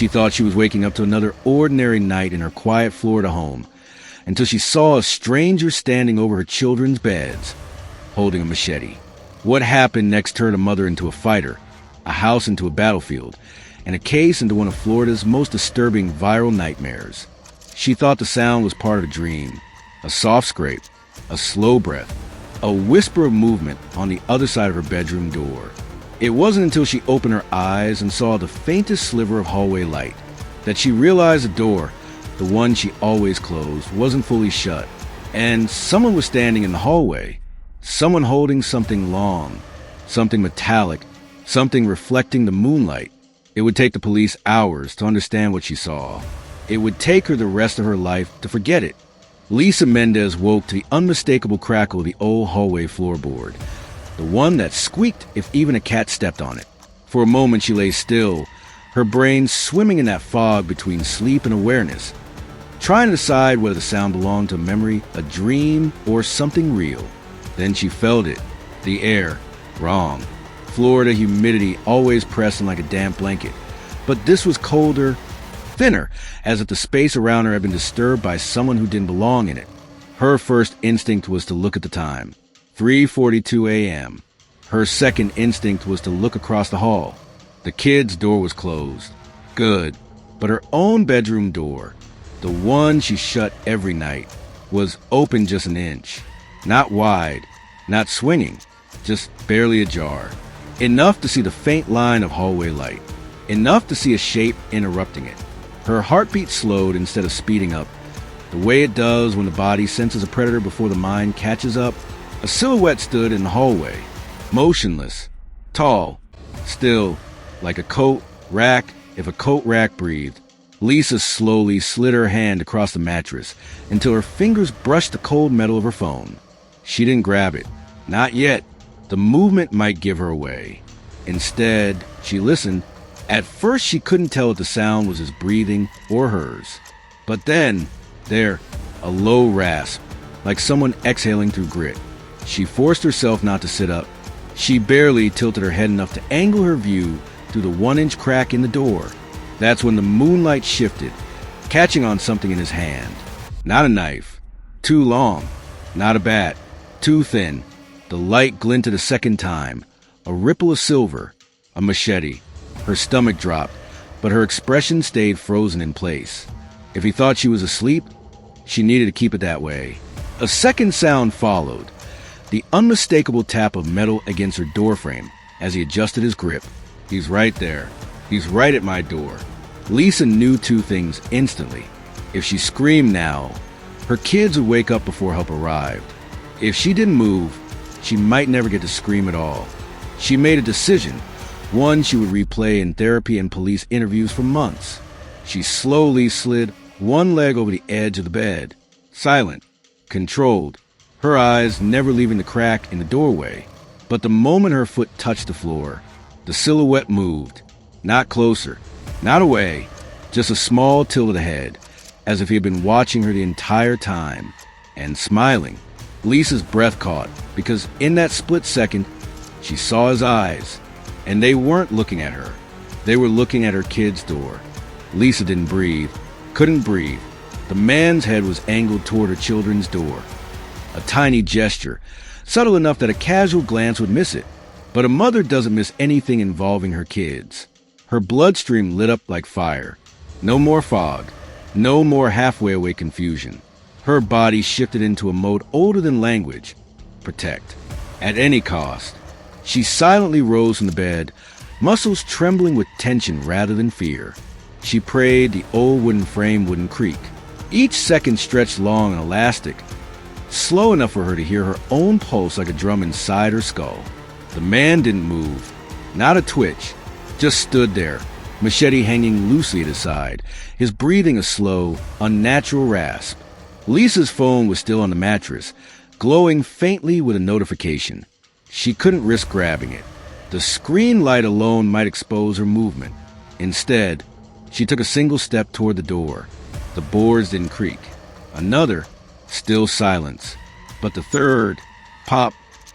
She thought she was waking up to another ordinary night in her quiet Florida home, until she saw a stranger standing over her children's beds, holding a machete. What happened next turned a mother into a fighter, a house into a battlefield, and a case into one of Florida's most disturbing viral nightmares. She thought the sound was part of a dream, a soft scrape, a slow breath, a whisper of movement on the other side of her bedroom door. It wasn't until she opened her eyes and saw the faintest sliver of hallway light that she realized the door, the one she always closed, wasn't fully shut, and someone was standing in the hallway, someone holding something long, something metallic, something reflecting the moonlight. It would take the police hours to understand what she saw. It would take her the rest of her life to forget it. Lisa Mendez woke to the unmistakable crackle of the old hallway floorboard, the one that squeaked if even a cat stepped on it. For a moment she lay still, her brain swimming in that fog between sleep and awareness, trying to decide whether the sound belonged to a memory, a dream, or something real. Then she felt it. The air. Wrong. Florida humidity always pressing like a damp blanket. But this was colder, thinner, as if the space around her had been disturbed by someone who didn't belong in it. Her first instinct was to look at the time. 3:42 a.m. Her second instinct was to look across the hall. The kid's door was closed. Good. But her own bedroom door, the one she shut every night, was open just an inch. Not wide, not swinging, just barely ajar. Enough to see the faint line of hallway light. Enough to see a shape interrupting it. Her heartbeat slowed instead of speeding up, the way it does when the body senses a predator before the mind catches up. A silhouette stood in the hallway, motionless, tall, still, like a coat rack if a coat rack breathed. Lisa slowly slid her hand across the mattress until her fingers brushed the cold metal of her phone. She didn't grab it. Not yet. The movement might give her away. Instead, she listened. At first, she couldn't tell if the sound was his breathing or hers. But then, there, a low rasp, like someone exhaling through grit. She forced herself not to sit up. She barely tilted her head enough to angle her view through the 1-inch crack in the door. That's when the moonlight shifted, catching on something in his hand. Not a knife. Too long. Not a bat. Too thin. The light glinted a second time. A ripple of silver. A machete. Her stomach dropped, but her expression stayed frozen in place. If he thought she was asleep, she needed to keep it that way. A second sound followed. The unmistakable tap of metal against her doorframe as he adjusted his grip. He's right there. He's right at my door. Lisa knew two things instantly. If she screamed now, her kids would wake up before help arrived. If she didn't move, she might never get to scream at all. She made a decision, one she would replay in therapy and police interviews for months. She slowly slid one leg over the edge of the bed, silent, controlled, her eyes never leaving the crack in the doorway. But the moment her foot touched the floor, the silhouette moved. Not closer, not away, just a small tilt of the head, as if he had been watching her the entire time, and smiling. Lisa's breath caught, because in that split second, she saw his eyes, and they weren't looking at her. They were looking at her kid's door. Lisa didn't breathe, couldn't breathe. The man's head was angled toward her children's door. A tiny gesture, subtle enough that a casual glance would miss it. But a mother doesn't miss anything involving her kids. Her bloodstream lit up like fire. No more fog. No more halfway away confusion. Her body shifted into a mode older than language. Protect. At any cost. She silently rose from the bed, muscles trembling with tension rather than fear. She prayed the old wooden frame wouldn't creak. Each second stretched long and elastic, slow enough for her to hear her own pulse like a drum inside her skull. The man didn't move. Not a twitch. Just stood there, machete hanging loosely at his side, his breathing a slow, unnatural rasp. Lisa's phone was still on the mattress, glowing faintly with a notification. She couldn't risk grabbing it. The screen light alone might expose her movement. Instead, she took a single step toward the door. The boards didn't creak. Another, still silence. But the third, pop,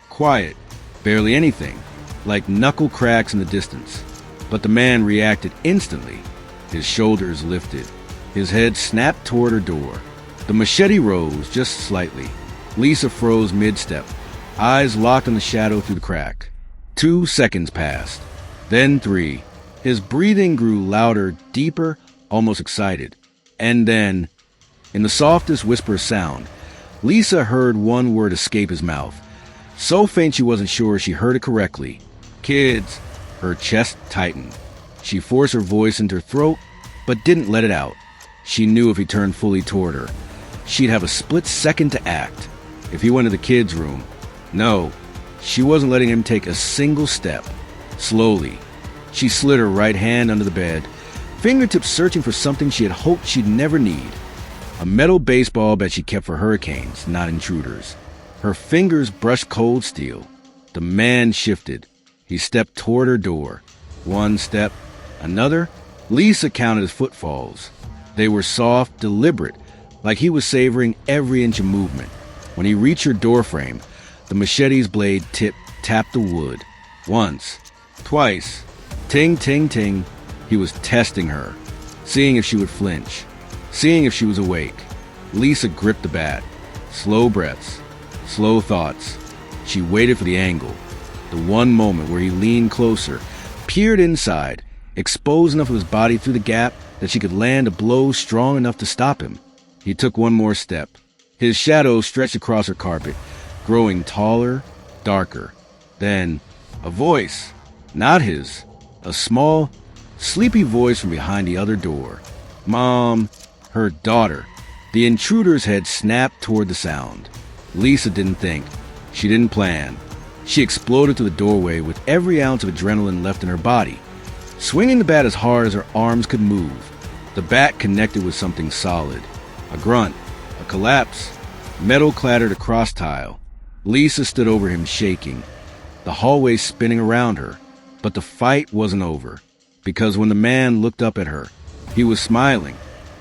quiet, barely anything, like knuckle cracks in the distance. But the man reacted instantly. His shoulders lifted. His head snapped toward her door. The machete rose just slightly. Lisa froze mid-step, eyes locked on the shadow through the crack. 2 seconds passed. Then 3. His breathing grew louder, deeper, almost excited. And then, in the softest whisper sound, Lisa heard one word escape his mouth. So faint she wasn't sure she heard it correctly. "Kids." Her chest tightened. She forced her voice into her throat, but didn't let it out. She knew if he turned fully toward her, she'd have a split second to act. If he went to the kids' room, no, she wasn't letting him take a single step. Slowly, she slid her right hand under the bed, fingertips searching for something she had hoped she'd never need. A metal baseball bat she kept for hurricanes, not intruders. Her fingers brushed cold steel. The man shifted. He stepped toward her door. 1 step, another. Lisa counted his footfalls. They were soft, deliberate, like he was savoring every inch of movement. When he reached her doorframe, the machete's blade tip tapped the wood. Once, twice, ting, ting, ting. He was testing her, seeing if she would flinch, seeing if she was awake. Lisa gripped the bat. Slow breaths, slow thoughts. She waited for the angle, the one moment where he leaned closer, peered inside, exposed enough of his body through the gap that she could land a blow strong enough to stop him. He took one more step. His shadow stretched across her carpet, growing taller, darker. Then, a voice, not his, a small, sleepy voice from behind the other door. Mom, her daughter. The intruder's head snapped toward the sound. Lisa didn't think. She didn't plan. She exploded to the doorway with every ounce of adrenaline left in her body, swinging the bat as hard as her arms could move. The bat connected with something solid. A grunt, a collapse. Metal clattered across tile. Lisa stood over him, shaking, the hallway spinning around her. But the fight wasn't over, because when the man looked up at her, he was smiling.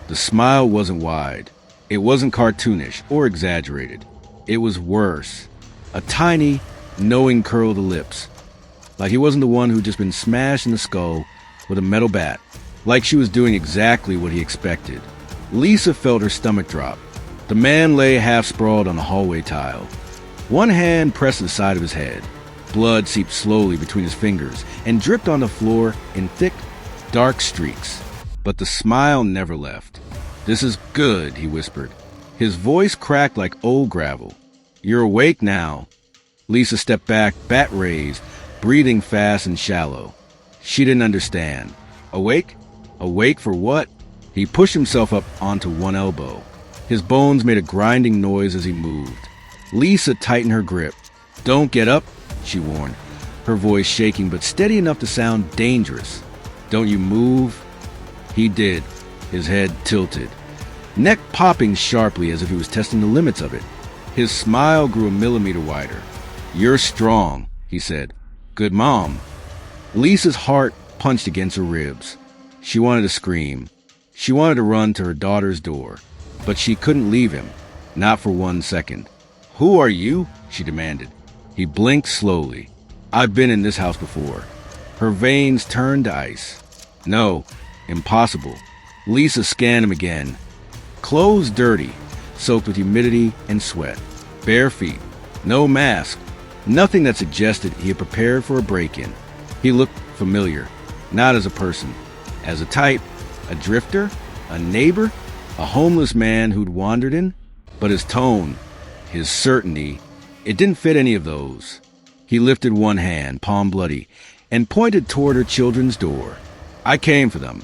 The smile wasn't wide. It wasn't cartoonish or exaggerated. It was worse. A tiny, knowing curl of the lips. Like he wasn't the one who'd just been smashed in the skull with a metal bat. Like she was doing exactly what he expected. Lisa felt her stomach drop. The man lay half-sprawled on the hallway tile. One hand pressed to the side of his head. Blood seeped slowly between his fingers and dripped on the floor in thick, dark streaks. But the smile never left. "This is good," he whispered. His voice cracked like old gravel. "You're awake now." Lisa stepped back, bat raised, breathing fast and shallow. She didn't understand. Awake? Awake for what? He pushed himself up onto one elbow. His bones made a grinding noise as he moved. Lisa tightened her grip. "Don't get up," she warned, her voice shaking but steady enough to sound dangerous. "Don't you move." He did, his head tilted, neck popping sharply as if he was testing the limits of it. His smile grew a millimeter wider. "You're strong," he said. "Good mom." Lisa's heart punched against her ribs. She wanted to scream. She wanted to run to her daughter's door, but she couldn't leave him, not for 1 second. "Who are you?" she demanded. He blinked slowly. "I've been in this house before." Her veins turned to ice. "No, impossible." Lisa scanned him again. Clothes dirty, soaked with humidity and sweat. Bare feet. No mask. Nothing that suggested he had prepared for a break-in. He looked familiar, not as a person. As a type, a drifter, a neighbor, a homeless man who'd wandered in. But his tone, his certainty, it didn't fit any of those. He lifted one hand, palm bloody, and pointed toward her children's door. "I came for them."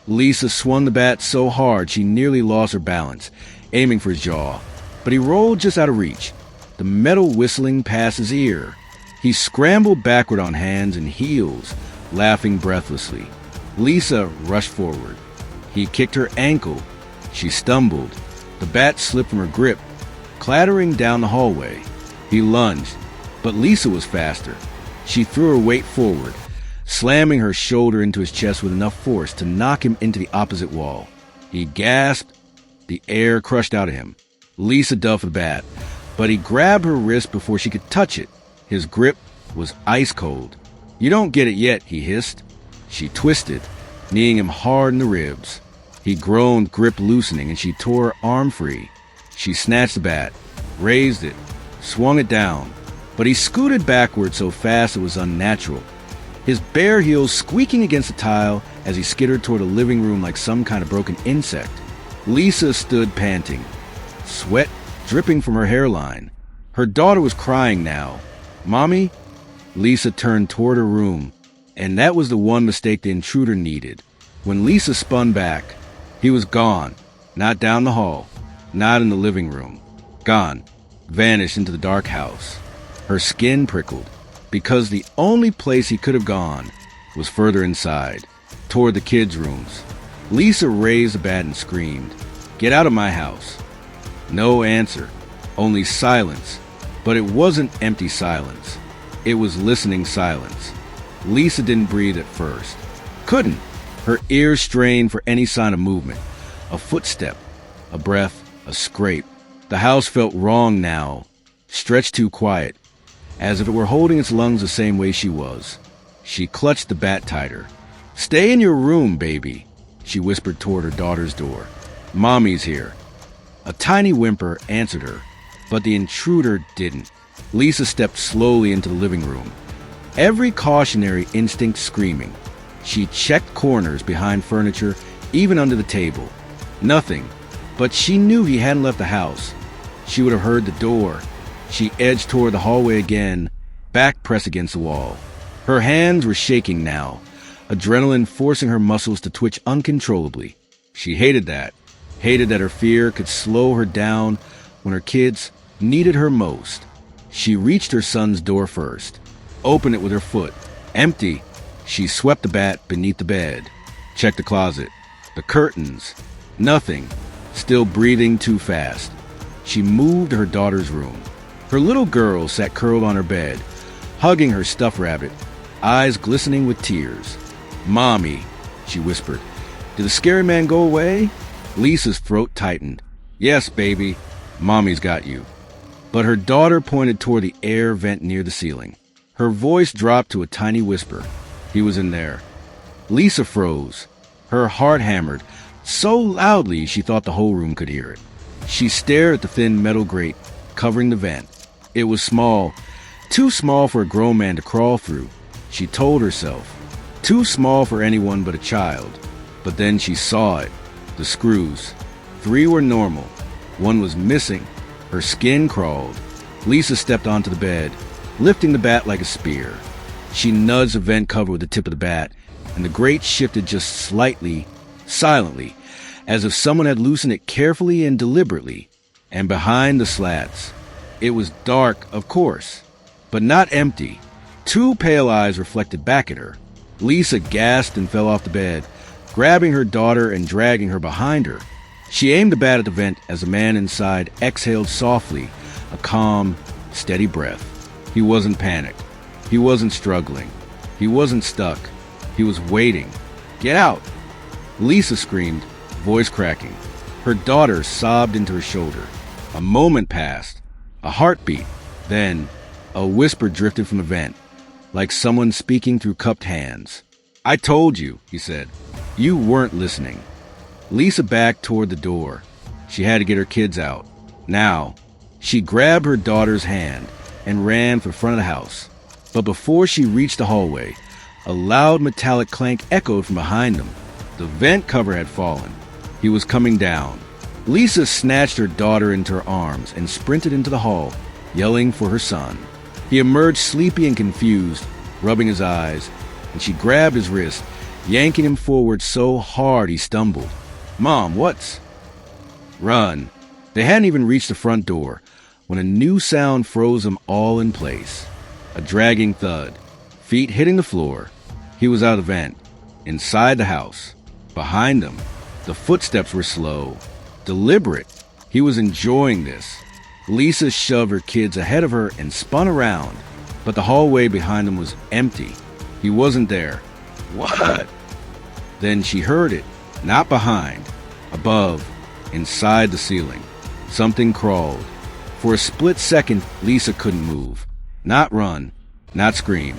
Lisa swung the bat so hard she nearly lost her balance, aiming for his jaw. But he rolled just out of reach, the metal whistling past his ear. He scrambled backward on hands and heels, laughing breathlessly. Lisa rushed forward. He kicked her ankle. She stumbled. The bat slipped from her grip, clattering down the hallway. He lunged, but Lisa was faster. She threw her weight forward, slamming her shoulder into his chest with enough force to knock him into the opposite wall. He gasped. The air crushed out of him. Lisa dove for the bat, but he grabbed her wrist before she could touch it. His grip was ice cold. "You don't get it yet," he hissed. She twisted. kneeing him hard in the ribs. He groaned, grip loosening, and she tore her arm free. She snatched the bat, raised it, swung it down, but he scooted backward so fast it was unnatural, his bare heels squeaking against the tile as he skittered toward the living room like some kind of broken insect. Lisa stood panting, sweat dripping from her hairline. Her daughter was crying now. "Mommy?" Lisa turned toward her room, and that was the one mistake the intruder needed. When Lisa spun back, he was gone, not down the hall, not in the living room. Gone, vanished into the dark house. Her skin prickled, because the only place he could have gone was further inside, toward the kids' rooms. Lisa raised the bat and screamed, "Get out of my house!" No answer, only silence, but it wasn't empty silence. It was listening silence. Lisa didn't breathe at first. Couldn't. Her ears strained for any sign of movement. A footstep, a breath, a scrape. The house felt wrong now, stretched too quiet, as if it were holding its lungs the same way she was. She clutched the bat tighter. "Stay in your room, baby," she whispered toward her daughter's door. "Mommy's here." A tiny whimper answered her, but the intruder didn't. Lisa stepped slowly into the living room, every cautionary instinct screaming. She checked corners behind furniture, even under the table. Nothing, but she knew he hadn't left the house. She would have heard the door. She edged toward the hallway again, back pressed against the wall. Her hands were shaking now, adrenaline forcing her muscles to twitch uncontrollably. She hated that her fear could slow her down when her kids needed her most. She reached her son's door first, opened it with her foot. Empty. She swept the bat beneath the bed, checked the closet, the curtains. Nothing. Still breathing too fast. She moved to her daughter's room. Her little girl sat curled on her bed, hugging her stuffed rabbit, eyes glistening with tears. "Mommy," she whispered. "Did the scary man go away?" Lisa's throat tightened. "Yes, baby. Mommy's got you." But her daughter pointed toward the air vent near the ceiling. Her voice dropped to a tiny whisper. He was in there. Lisa froze. Her heart hammered so loudly she thought the whole room could hear it. She stared at the thin metal grate covering the vent. It was small, too small for a grown man to crawl through, she told herself. Too small for anyone but a child. But then she saw it. The screws. 3 were normal. 1 was missing. Her skin crawled. Lisa stepped onto the bed, lifting the bat like a spear. She nudged the vent cover with the tip of the bat, and the grate shifted just slightly, silently, as if someone had loosened it carefully and deliberately. And behind the slats, it was dark, of course, but not empty. 2 pale eyes reflected back at her. Lisa gasped and fell off the bed, grabbing her daughter and dragging her behind her. She aimed the bat at the vent as the man inside exhaled softly, a calm, steady breath. He wasn't panicked. He wasn't struggling. He wasn't stuck. He was waiting. "Get out!" Lisa screamed, voice cracking. Her daughter sobbed into her shoulder. A moment passed. A heartbeat. Then, a whisper drifted from the vent, like someone speaking through cupped hands. "I told you," he said. "You weren't listening." Lisa backed toward the door. She had to get her kids out. Now, she grabbed her daughter's hand and ran for the front of the house. But before she reached the hallway, a loud metallic clank echoed from behind them. The vent cover had fallen. He was coming down. Lisa snatched her daughter into her arms and sprinted into the hall, yelling for her son. He emerged sleepy and confused, rubbing his eyes, and she grabbed his wrist, yanking him forward so hard he stumbled. "Mom, what's—" "Run." They hadn't even reached the front door when a new sound froze them all in place. A dragging thud, feet hitting the floor. He was out of the vent, inside the house. Behind them, the footsteps were slow, deliberate. He was enjoying this. Lisa shoved her kids ahead of her and spun around, but the hallway behind them was empty. He wasn't there. What? Then she heard it, not behind, above, inside the ceiling. Something crawled. For a split second, Lisa couldn't move. Not run, not scream,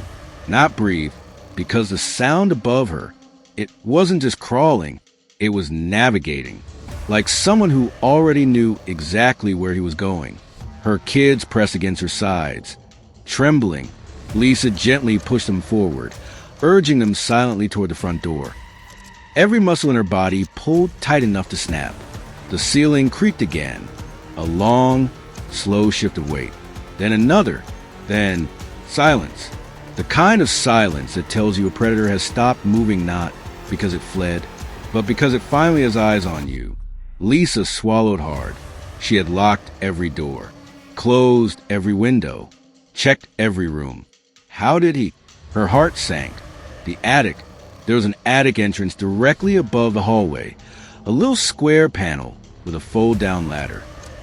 not breathe, because the sound above her It wasn't just crawling, it was navigating. Like someone who already knew exactly where he was going. Her kids pressed against her sides. Trembling, Lisa gently pushed them forward, urging them silently toward the front door. Every muscle in her body pulled tight enough to snap. The ceiling creaked again. A long, slow shift of weight. Then another. Then silence. The kind of silence that tells you a predator has stopped moving, not because it fled, but because it finally has eyes on you. Lisa swallowed hard. She had locked every door, closed every window, checked every room. How did he? Her heart sank. The attic. There was an attic entrance directly above the hallway, a little square panel with a fold-down ladder.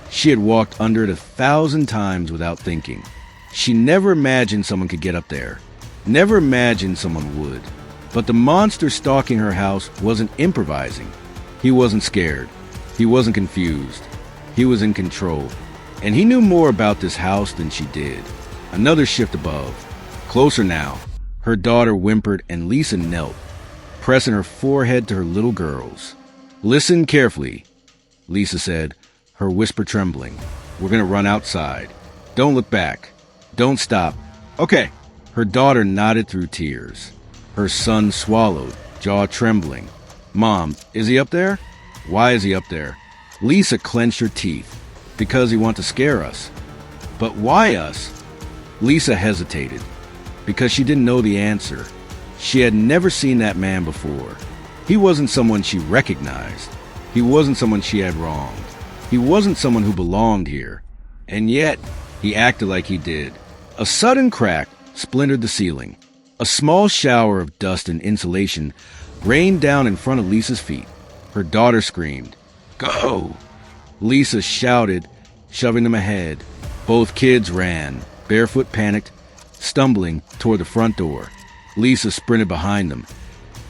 She had walked under it 1,000 times without thinking. She never imagined someone could get up there. Never imagined someone would. But the monster stalking her house wasn't improvising. He wasn't scared. He wasn't confused. He was in control. And he knew more about this house than she did. Another shift above. Closer now. Her daughter whimpered and Lisa knelt, pressing her forehead to her little girl's. "Listen carefully," Lisa said, her whisper trembling. "We're going to run outside. Don't look back. Don't stop." "Okay." Her daughter nodded through tears. Her son swallowed, jaw trembling. "Mom, is he up there?" "Why is he up there?" Lisa clenched her teeth. "Because he wants to scare us." "But why us?" Lisa hesitated. Because she didn't know the answer. She had never seen that man before. He wasn't someone she recognized. He wasn't someone she had wronged. He wasn't someone who belonged here. And yet, he acted like he did. A sudden crack splintered the ceiling. A small shower of dust and insulation rained down in front of Lisa's feet. Her daughter screamed, "Go!" Lisa shouted, shoving them ahead. Both kids ran, barefoot, panicked, stumbling toward the front door. Lisa sprinted behind them,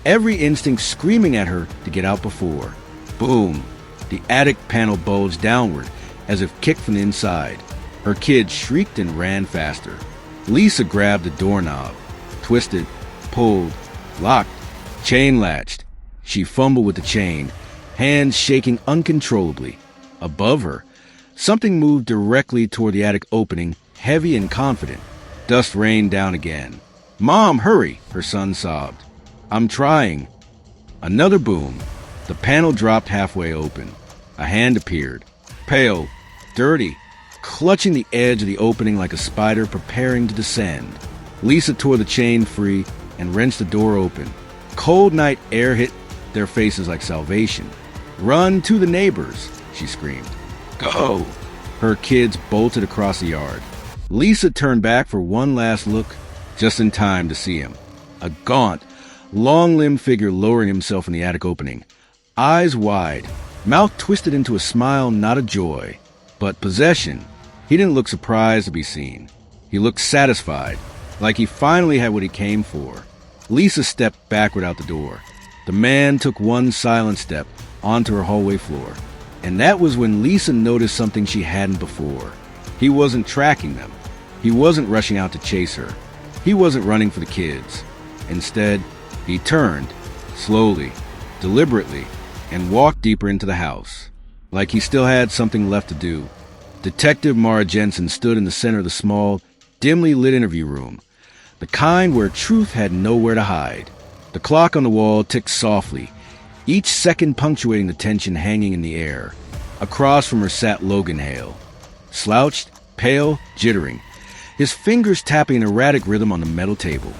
every instinct screaming at her to get out before. Boom! The attic panel bulged downward, as if kicked from the inside. Her kids shrieked and ran faster. Lisa grabbed the doorknob, twisted, pulled, locked, chain latched. She fumbled with the chain, hands shaking uncontrollably. Above her, something moved directly toward the attic opening, heavy and confident. Dust rained down again. "Mom, hurry!" her son sobbed. "I'm trying." Another boom. The panel dropped halfway open. A hand appeared, pale, dirty, clutching the edge of the opening like a spider preparing to descend. Lisa tore the chain free and wrenched the door open. Cold night air hit their faces like salvation. "Run to the neighbors," she screamed. "Go!" Her kids bolted across the yard. Lisa turned back for one last look, just in time to see him. A gaunt, long-limbed figure lowering himself in the attic opening. Eyes wide, mouth twisted into a smile not of joy, but possession. He didn't look surprised to be seen. He looked satisfied, like he finally had what he came for. Lisa stepped backward out the door. The man took one silent step onto her hallway floor. And that was when Lisa noticed something she hadn't before. He wasn't tracking them. He wasn't rushing out to chase her. He wasn't running for the kids. Instead, he turned, slowly, deliberately, and walked deeper into the house, like he still had something left to do. Detective Mara Jensen stood in the center of the small, dimly lit interview room, the kind where truth had nowhere to hide. The clock on the wall ticked softly, each second punctuating the tension hanging in the air. Across from her sat Logan Hale, slouched, pale, jittering, his fingers tapping an erratic rhythm on the metal table.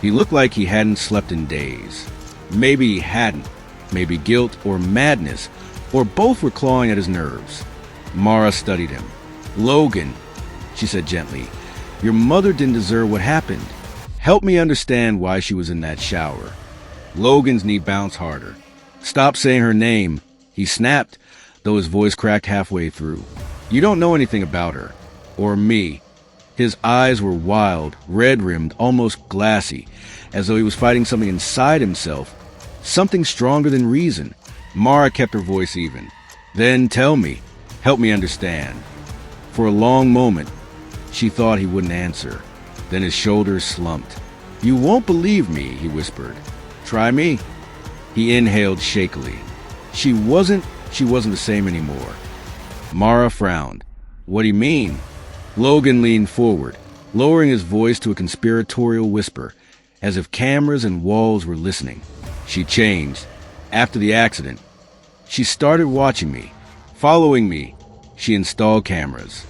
He looked like he hadn't slept in days. Maybe he hadn't. Maybe guilt or madness, or both were clawing at his nerves. Mara studied him. "Logan," she said gently, "your mother didn't deserve what happened. Help me understand why she was in that shower." Logan's knee bounced harder. "Stop saying her name," he snapped, though his voice cracked halfway through. "You don't know anything about her. Or me." His eyes were wild, red-rimmed, almost glassy, as though he was fighting something inside himself, something stronger than reason. Mara kept her voice even. "Then tell me. Help me understand." For a long moment, she thought he wouldn't answer. Then his shoulders slumped. "You won't believe me," he whispered. "Try me." He inhaled shakily. She wasn't the same anymore. Mara frowned. What do you mean? Logan leaned forward, lowering his voice to a conspiratorial whisper, as if cameras and walls were listening. She changed. After the accident, she started watching me, following me. She installed cameras.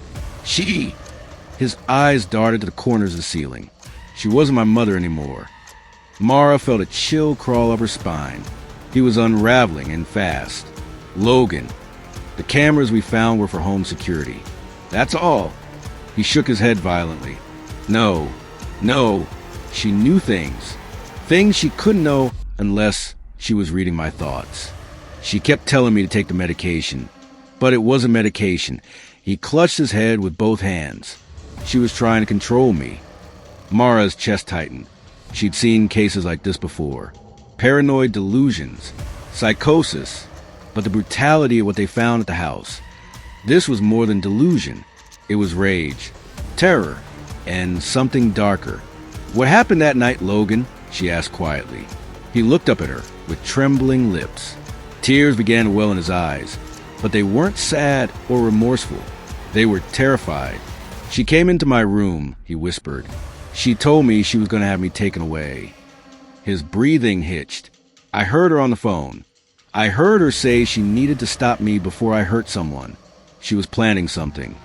His eyes darted to the corners of the ceiling. She wasn't my mother anymore. Mara felt a chill crawl up her spine. He was unraveling and fast. Logan. The cameras we found were for home security. That's all. He shook his head violently. No. She knew things. Things she couldn't know unless she was reading my thoughts. She kept telling me to take the medication. But it wasn't medication. He clutched his head with both hands. She was trying to control me. Mara's chest tightened. She'd seen cases like this before. Paranoid delusions. Psychosis. But the brutality of what they found at the house. This was more than delusion. It was rage, terror, and something darker. What happened that night, Logan? She asked quietly. He looked up at her with trembling lips. Tears began to well in his eyes, but they weren't sad or remorseful. They were terrified. She came into my room, he whispered. She told me she was going to have me taken away. His breathing hitched. I heard her on the phone. I heard her say she needed to stop me before I hurt someone. She was planning something.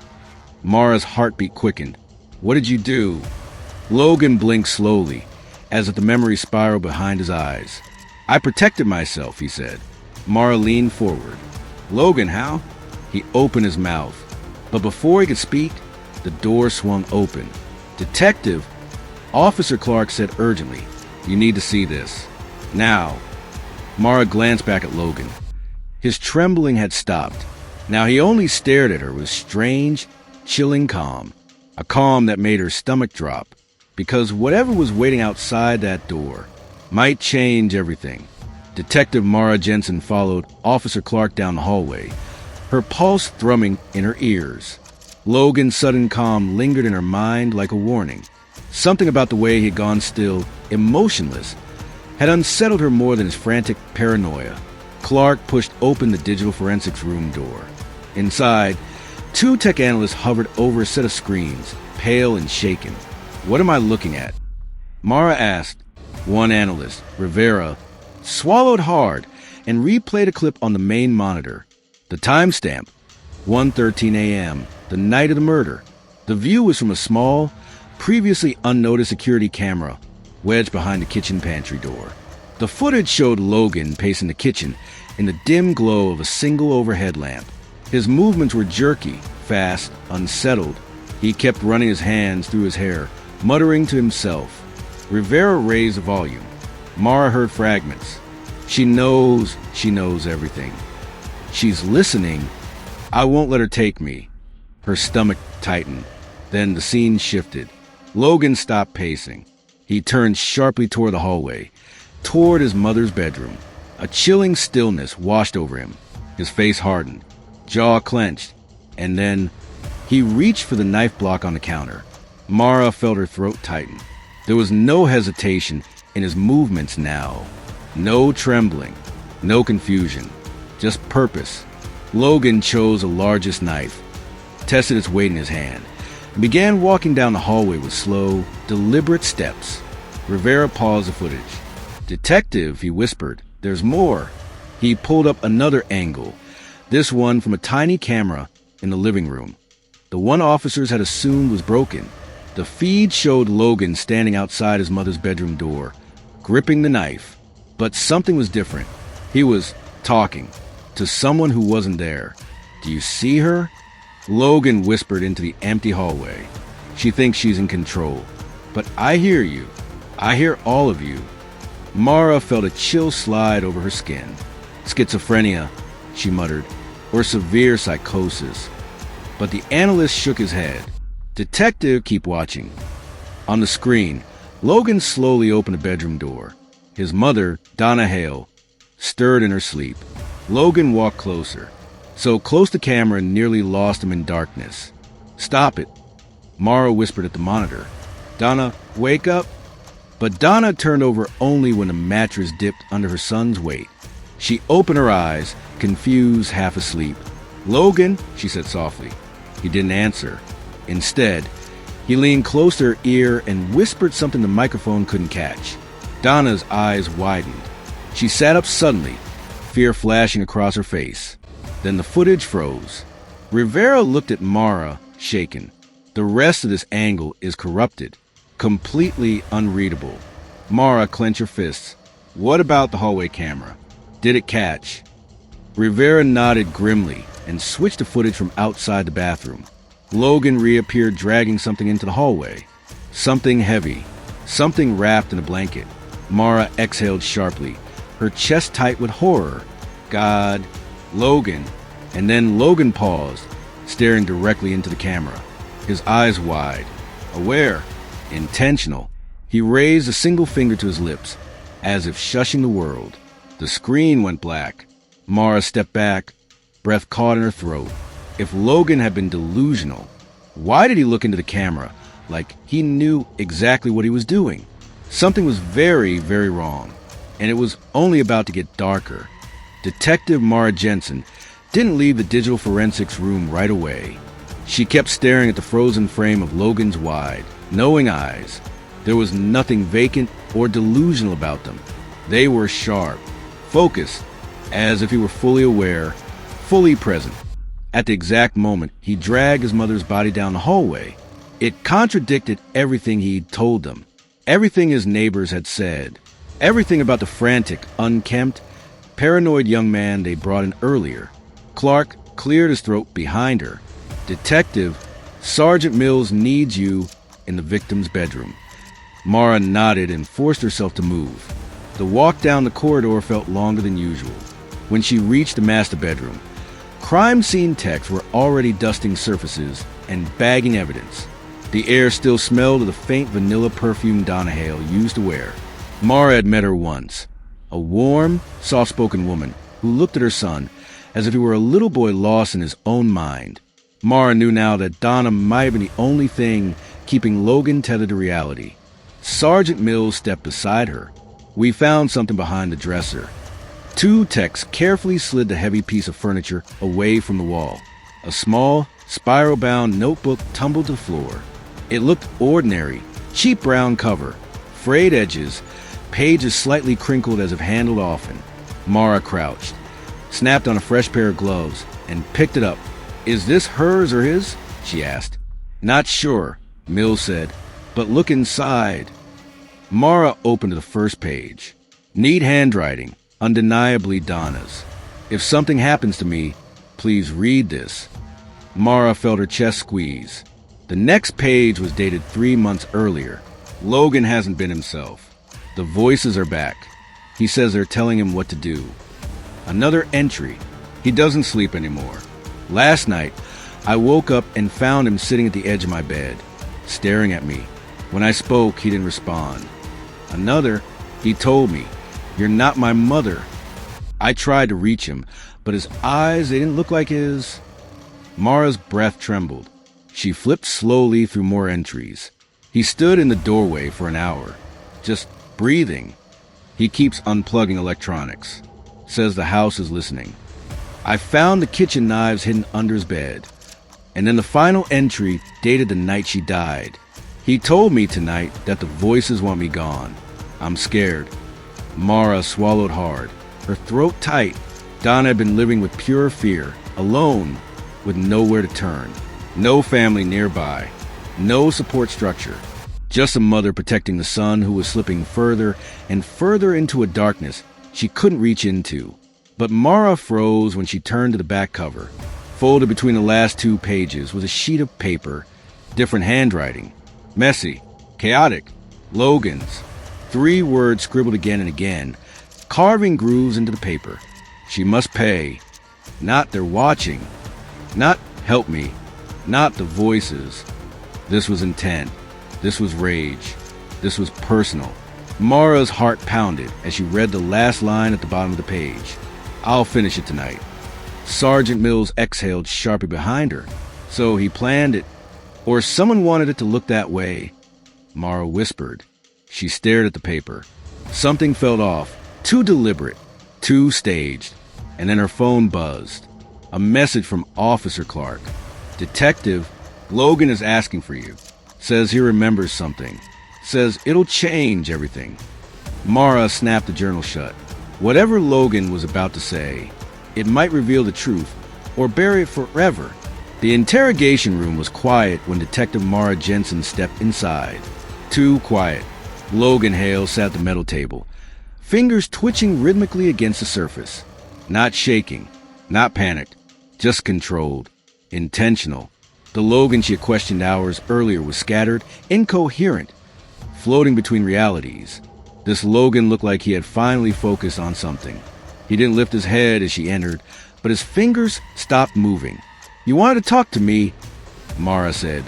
Mara's heartbeat quickened. What did you do? Logan blinked slowly, as if the memory spiraled behind his eyes. I protected myself, he said. Mara leaned forward. Logan, how? He opened his mouth. But before he could speak, the door swung open. Detective, Officer Clark said urgently, you need to see this. Now. Mara glanced back at Logan. His trembling had stopped. Now he only stared at her with strange, chilling calm. A calm that made her stomach drop. Because whatever was waiting outside that door might change everything. Detective Mara Jensen followed Officer Clark down the hallway, her pulse thrumming in her ears. Logan's sudden calm lingered in her mind like a warning. Something about the way he had gone still, emotionless, had unsettled her more than his frantic paranoia. Clark pushed open the digital forensics room door. Inside, two tech analysts hovered over a set of screens, pale and shaken. What am I looking at? Mara asked. One analyst, Rivera, swallowed hard and replayed a clip on the main monitor. The timestamp, 1:13 a.m., the night of the murder. The view was from a small, previously unnoticed security camera wedged behind the kitchen pantry door. The footage showed Logan pacing the kitchen in the dim glow of a single overhead lamp. His movements were jerky, fast, unsettled. He kept running his hands through his hair, muttering to himself. Rivera raised the volume. Mara heard fragments. She knows everything. She's listening. I won't let her take me. Her stomach tightened. Then the scene shifted. Logan stopped pacing. He turned sharply toward the hallway, toward his mother's bedroom. A chilling stillness washed over him. His face hardened, jaw clenched, and then he reached for the knife block on the counter. Mara felt her throat tighten. There was no hesitation in his movements now. No trembling, no confusion, just purpose. Logan chose the largest knife, tested its weight in his hand, and began walking down the hallway with slow, deliberate steps. Rivera paused the footage. Detective, he whispered, there's more. He pulled up another angle, this one from a tiny camera in the living room. The one officers had assumed was broken. The feed showed Logan standing outside his mother's bedroom door, gripping the knife. But something was different. He was talking to someone who wasn't there. Do you see her? Logan whispered into the empty hallway. She thinks she's in control. But I hear you. I hear all of you. Mara felt a chill slide over her skin. Schizophrenia, she muttered, or severe psychosis. But the analyst shook his head. Detective, keep watching. On the screen, Logan slowly opened the bedroom door. His mother, Donna Hale, stirred in her sleep. Logan walked closer, so close the camera nearly lost him in darkness. Stop it, Mara whispered at the monitor. Donna, wake up. But Donna turned over only when the mattress dipped under her son's weight. She opened her eyes, confused, half asleep. "Logan," she said softly. He didn't answer. Instead, he leaned close to her ear and whispered something the microphone couldn't catch. Donna's eyes widened. She sat up suddenly, fear flashing across her face. Then the footage froze. Rivera looked at Mara, shaken. The rest of this angle is corrupted, completely unreadable. Mara clenched her fists. "What about the hallway camera? Did it catch?" Rivera nodded grimly and switched the footage from outside the bathroom. Logan reappeared dragging something into the hallway. Something heavy, something wrapped in a blanket. Mara exhaled sharply, her chest tight with horror. "God, Logan." And then Logan paused, staring directly into the camera, his eyes wide, aware, intentional. He raised a single finger to his lips, as if shushing the world. The screen went black. Mara stepped back, breath caught in her throat. If Logan had been delusional, why did he look into the camera like he knew exactly what he was doing? Something was very, very wrong, and it was only about to get darker. Detective Mara Jensen didn't leave the digital forensics room right away. She kept staring at the frozen frame of Logan's wide, knowing eyes. There was nothing vacant or delusional about them. They were sharp, focused, as if he were fully aware, fully present. At the exact moment he dragged his mother's body down the hallway, it contradicted everything he'd told them, everything his neighbors had said, everything about the frantic, unkempt, paranoid young man they brought in earlier. Clark cleared his throat behind her. "Detective, Sergeant Mills needs you in the victim's bedroom." Mara nodded and forced herself to move. The walk down the corridor felt longer than usual. When she reached the master bedroom, crime scene techs were already dusting surfaces and bagging evidence. The air still smelled of the faint vanilla perfume Donna Hale used to wear. Mara had met her once, a warm, soft-spoken woman who looked at her son as if he were a little boy lost in his own mind. Mara knew now that Donna might have been the only thing keeping Logan tethered to reality. Sergeant Mills stepped beside her. "We found something behind the dresser." Two techs carefully slid the heavy piece of furniture away from the wall. A small, spiral-bound notebook tumbled to the floor. It looked ordinary, cheap brown cover, frayed edges, pages slightly crinkled as if handled often. Mara crouched, snapped on a fresh pair of gloves, and picked it up. "Is this hers or his?" she asked. "Not sure," Mills said, "but look inside." Mara opened to the first page. Neat handwriting, undeniably Donna's. "If something happens to me, please read this." Mara felt her chest squeeze. The next page was dated 3 months earlier. "Logan hasn't been himself. The voices are back. He says they're telling him what to do." Another entry. "He doesn't sleep anymore. Last night, I woke up and found him sitting at the edge of my bed, staring at me. When I spoke, he didn't respond." Another. "He told me, 'You're not my mother.' I tried to reach him, but his eyes, they didn't look like his." Mara's breath trembled. She flipped slowly through more entries. "He stood in the doorway for an hour, just breathing. He keeps unplugging electronics. Says the house is listening. I found the kitchen knives hidden under his bed." And then the final entry dated the night she died. "He told me tonight that the voices want me gone. I'm scared." Mara swallowed hard, her throat tight. Donna had been living with pure fear, alone, with nowhere to turn. No family nearby, no support structure. Just a mother protecting the son who was slipping further and further into a darkness she couldn't reach into. But Mara froze when she turned to the back cover. Folded between the last 2 pages was a sheet of paper, different handwriting. Messy, chaotic, Logan's. 3 words scribbled again and again, carving grooves into the paper. She must pay. Not they're watching. Not help me. Not the voices. This was intent. This was rage. This was personal. Mara's heart pounded as she read the last line at the bottom of the page. "I'll finish it tonight." Sergeant Mills exhaled sharply behind her. "So he planned it. Or someone wanted it to look that way," Mara whispered. She stared at the paper. Something felt off. Too deliberate. Too staged. And then her phone buzzed. A message from Officer Clark. Detective, Logan is asking for you. Says he remembers something. Says it'll change everything. Mara snapped the journal shut. Whatever Logan was about to say, it might reveal the truth or bury it forever. The interrogation room was quiet when Detective Mara Jensen stepped inside. Too quiet. Logan Hale sat at the metal table, fingers twitching rhythmically against the surface. Not shaking, not panicked, just controlled, intentional. The Logan she had questioned hours earlier was scattered, incoherent, floating between realities. This Logan looked like he had finally focused on something. He didn't lift his head as she entered, but his fingers stopped moving. "You wanted to talk to me," Mara said,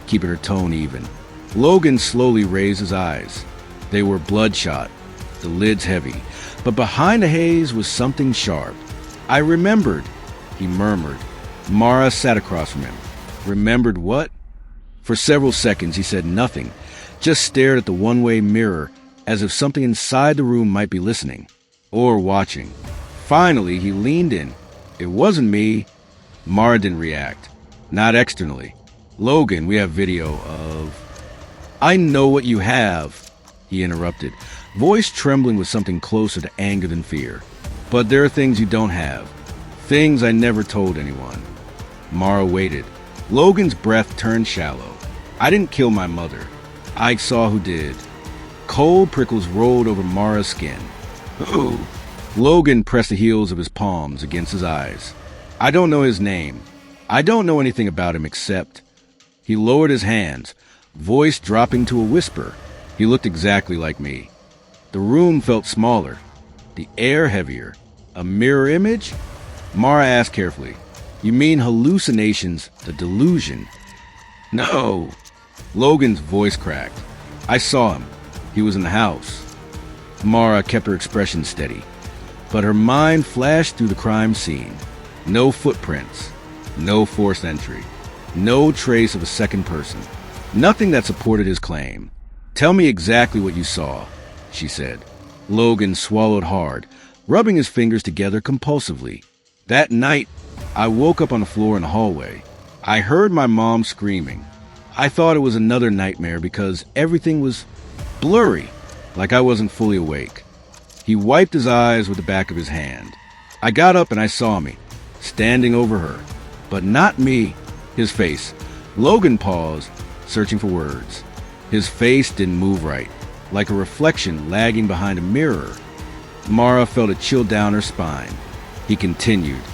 keeping her tone even. Logan slowly raised his eyes. They were bloodshot, the lids heavy, but behind the haze was something sharp. "I remembered," he murmured. Mara sat across from him. Remembered what? For several seconds he said nothing, just stared at the one-way mirror as if something inside the room might be listening or watching. Finally, he leaned in. "It wasn't me." Mara didn't react. Not externally. "Logan, we have video of—" "I know what you have," he interrupted, voice trembling with something closer to anger than fear. "But there are things you don't have. Things I never told anyone." Mara waited. Logan's breath turned shallow. "I didn't kill my mother. I saw who did." Cold prickles rolled over Mara's skin. "Who?" Logan pressed the heels of his palms against his eyes. "I don't know his name. I don't know anything about him except—" He lowered his hands, voice dropping to a whisper. "He looked exactly like me." The room felt smaller, the air heavier. A mirror image? Mara asked carefully. "You mean hallucinations, the delusion?" "No." Logan's voice cracked. "I saw him. He was in the house." Mara kept her expression steady, but her mind flashed through the crime scene. No footprints, no forced entry, no trace of a second person, nothing that supported his claim. "Tell me exactly what you saw," she said. Logan swallowed hard, rubbing his fingers together compulsively. "That night, I woke up on the floor in the hallway. I heard my mom screaming. I thought it was another nightmare because everything was blurry, like I wasn't fully awake." He wiped his eyes with the back of his hand. "I got up and I saw me, standing over her. But not me." His face. Logan paused, searching for words. His face didn't move right, like a reflection lagging behind a mirror. Mara felt a chill down her spine. He continued.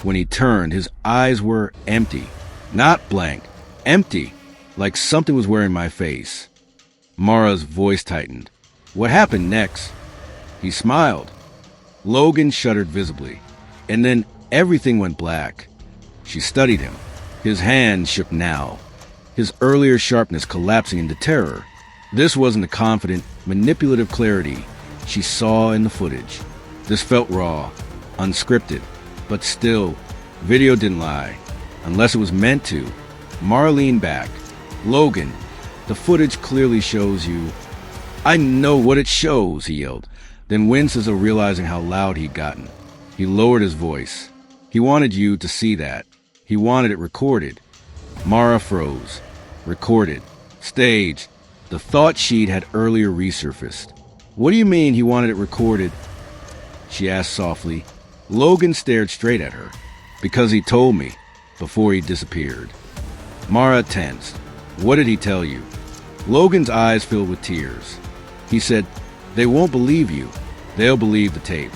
When he turned, his eyes were empty. Not blank, empty, like something was wearing my face. Mara's voice tightened. "What happened next?" He smiled. Logan shuddered visibly, and then everything went black. She studied him. His hand shook now, his earlier sharpness collapsing into terror. This wasn't the confident, manipulative clarity she saw in the footage. This felt raw, unscripted, but still, video didn't lie, unless it was meant to. Mara leaned back. "Logan, the footage clearly shows you—" "I know what it shows," he yelled, then winced as though realizing how loud he'd gotten. He lowered his voice. "He wanted you to see that. He wanted it recorded." Mara froze. Recorded. Staged. The thought sheet had earlier resurfaced. "What do you mean he wanted it recorded?" she asked softly. Logan stared straight at her. "Because he told me, before he disappeared." Mara tensed. "What did he tell you?" Logan's eyes filled with tears. He said, "They won't believe you. They'll believe the tape."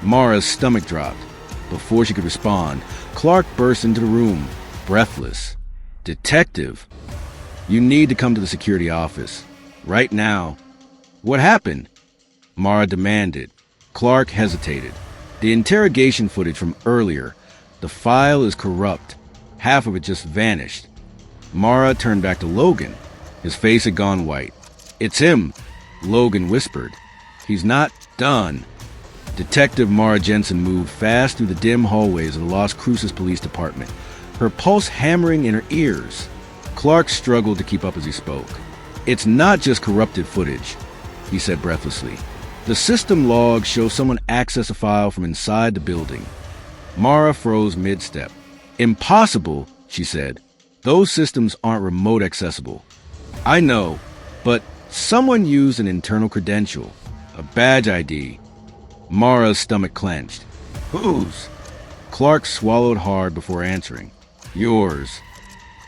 Mara's stomach dropped. Before she could respond, Clark burst into the room, breathless. "Detective, you need to come to the security office. Right now." "What happened?" Mara demanded. Clark hesitated. "The interrogation footage from earlier. The file is corrupt. Half of it just vanished." Mara turned back to Logan. His face had gone white. "It's him," Logan whispered. "He's not done." Detective Mara Jensen moved fast through the dim hallways of the Las Cruces Police Department, her pulse hammering in her ears. Clark struggled to keep up as he spoke. It's not just corrupted footage, he said breathlessly. The system logs show someone accessed a file from inside the building. Mara froze mid-step. Impossible, she said. Those systems aren't remote accessible. I know, but someone used an internal credential, a badge ID. Mara's stomach clenched. Whose? Clark swallowed hard before answering. Yours.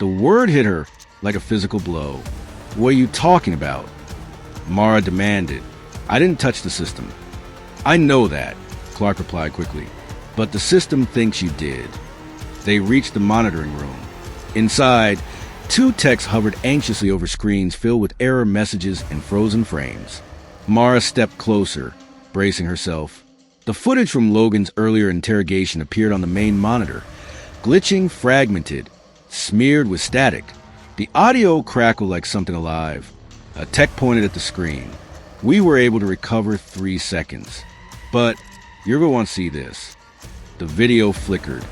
The word hit her like a physical blow. What are you talking about? Mara demanded. I didn't touch the system. I know that, Clark replied quickly. But the system thinks you did. They reached the monitoring room. Inside, two techs hovered anxiously over screens filled with error messages and frozen frames. Mara stepped closer, bracing herself. The footage from Logan's earlier interrogation appeared on the main monitor, glitching, fragmented, smeared with static. The audio crackled like something alive. A tech pointed at the screen. We were able to recover 3 seconds. But you're going to want to see this. The video flickered.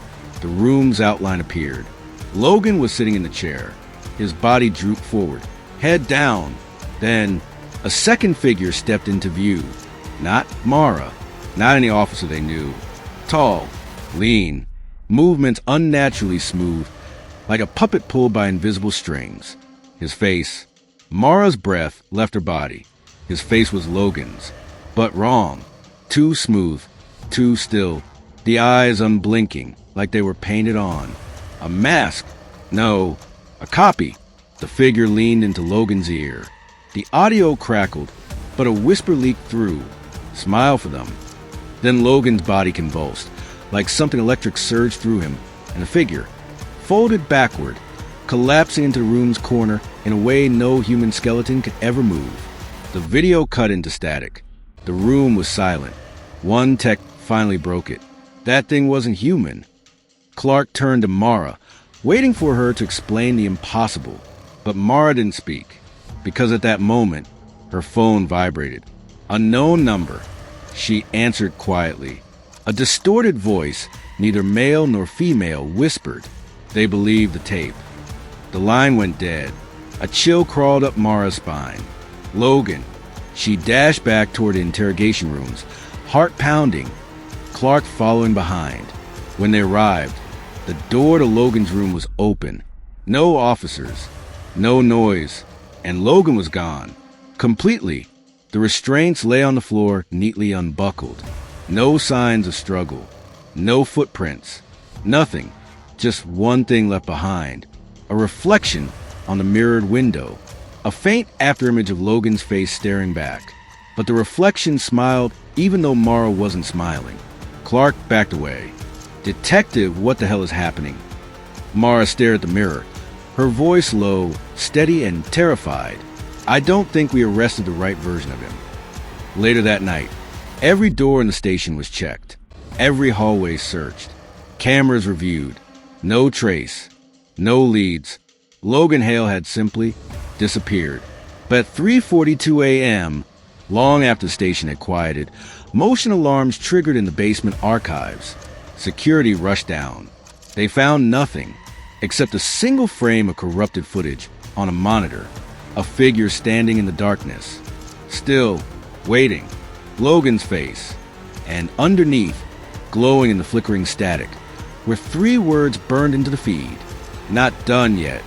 The room's outline appeared. Logan was sitting in the chair. His body drooped forward, head down. Then a second figure stepped into view. Not Mara, not any officer they knew. Tall, lean, movements unnaturally smooth, like a puppet pulled by invisible strings. His face, Mara's breath left her body. His face was Logan's, but wrong. Too smooth, too still. The eyes unblinking, like they were painted on. A mask? No, a copy. The figure leaned into Logan's ear. The audio crackled, but a whisper leaked through. Smile for them. Then Logan's body convulsed, like something electric surged through him, and the figure folded backward, collapsing into the room's corner in a way no human skeleton could ever move. The video cut into static. The room was silent. One tech finally broke it. That thing wasn't human. Clark turned to Mara, waiting for her to explain the impossible. But Mara didn't speak, because at that moment, her phone vibrated. Unknown number. She answered quietly. A distorted voice, neither male nor female, whispered. They believed the tape. The line went dead. A chill crawled up Mara's spine. Logan. She dashed back toward the interrogation rooms, heart pounding, Clark following behind. When they arrived, the door to Logan's room was open. No officers, no noise, and Logan was gone. Completely. The restraints lay on the floor, neatly unbuckled. No signs of struggle. No footprints. Nothing. Just one thing left behind. A reflection on the mirrored window. A faint afterimage of Logan's face staring back. But the reflection smiled even though Mara wasn't smiling. Clark backed away. Detective, what the hell is happening? Mara stared at the mirror, her voice low, steady, and terrified. I don't think we arrested the right version of him. Later that night, every door in the station was checked. Every hallway searched. Cameras reviewed. No trace. No leads. Logan Hale had simply disappeared. But at 3:42 a.m., long after the station had quieted, motion alarms triggered in the basement archives. Security rushed down. They found nothing except a single frame of corrupted footage on a monitor, a figure standing in the darkness, still waiting, Logan's face, and underneath, glowing in the flickering static, were 3 words burned into the feed. Not done yet.